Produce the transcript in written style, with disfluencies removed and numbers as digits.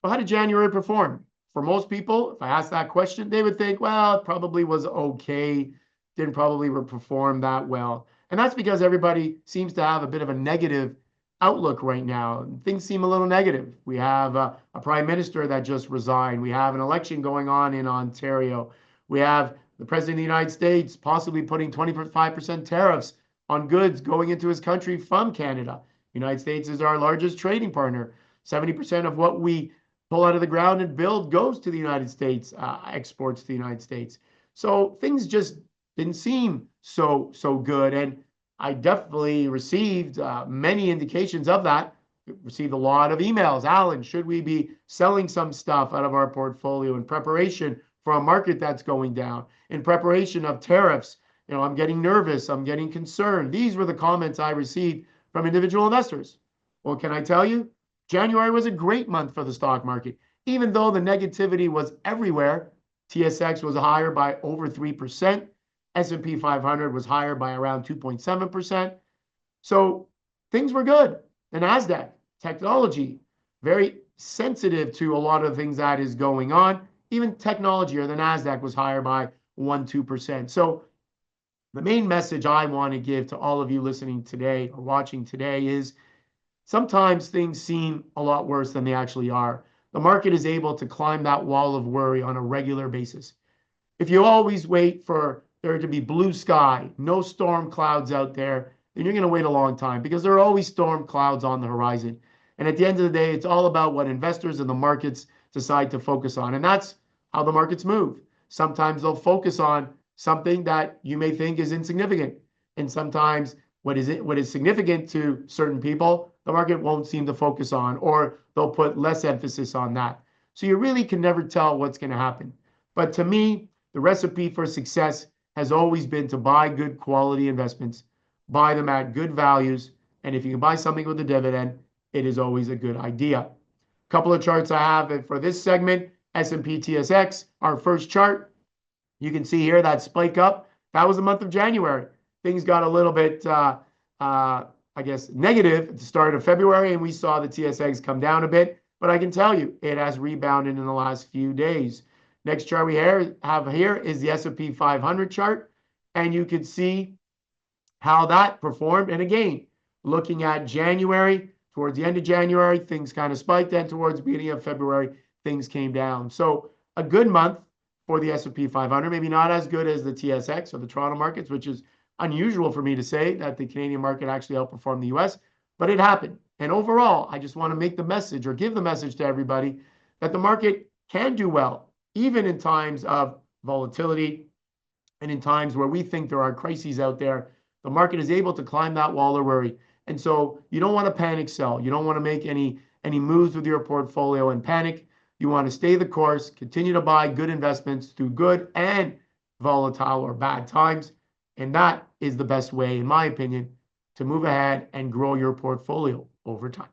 Well, how did January perform? For most people, if I ask that question, they would think, well, it probably was okay, didn't probably perform that well. And that's because everybody seems to have a bit of a negative outlook right now. Things seem a little negative. We have a prime minister that just resigned. We have an election going on in Ontario. We have the president of the United States possibly putting 25% tariffs on goods going into his country from Canada. The United States is our largest trading partner. 70% of what we pull out of the ground and build goes to the United States, exports to the United States. So things just didn't seem so good. And I definitely received many indications of that. Received a lot of emails. Alan, should we be selling some stuff out of our portfolio in preparation for a market that's going down? In preparation of tariffs, I'm getting nervous. I'm getting concerned. These were the comments I received from individual investors. Well, can I tell you? January was a great month for the stock market. Even though the negativity was everywhere, TSX was higher by over 3%. S&P 500 was higher by around 2.7%. So things were good. The Nasdaq, technology, very sensitive to a lot of the things that is going on. Even technology or the Nasdaq was higher by 1-2%. So the main message I want to give to all of you listening today or watching today is sometimes things seem a lot worse than they actually are. The market is able to climb that wall of worry on a regular basis. If you always wait for there to be blue sky, no storm clouds out there, then you're going to wait a long time because there are always storm clouds on the horizon. And at the end of the day, it's all about what investors and the markets decide to focus on. And that's how the markets move. Sometimes they'll focus on something that you may think is insignificant. And sometimes what is significant to certain people, the market won't seem to focus on, or they'll put less emphasis on that. So you really can never tell what's going to happen. But to me, the recipe for success has always been to buy good quality investments, buy them at good values, and if you can buy something with a dividend, it is always a good idea. A couple of charts I have for this segment, S&P TSX, our first chart. You can see here that spike up. That was the month of January. Things got a little bit, I guess, negative at the start of February, and we saw the TSX come down a bit. But I can tell you, it has rebounded in the last few days. Next chart we have here is the S&P 500 chart, and you can see how that performed. And again, looking at January, towards the end of January, things kind of spiked, and towards the beginning of February, things came down. So a good month for the S&P 500, maybe not as good as the TSX or the Toronto markets, which is unusual for me to say that the Canadian market actually outperformed the US, but it happened. And overall, I just want to make the message or give the message to everybody that the market can do well, even in times of volatility and in times where we think there are crises out there. The market is able to climb that wall of worry. And so you don't want to panic sell. You don't want to make any moves with your portfolio and panic. You want to stay the course, continue to buy good investments through good and volatile or bad times. And that is the best way, in my opinion, to move ahead and grow your portfolio over time.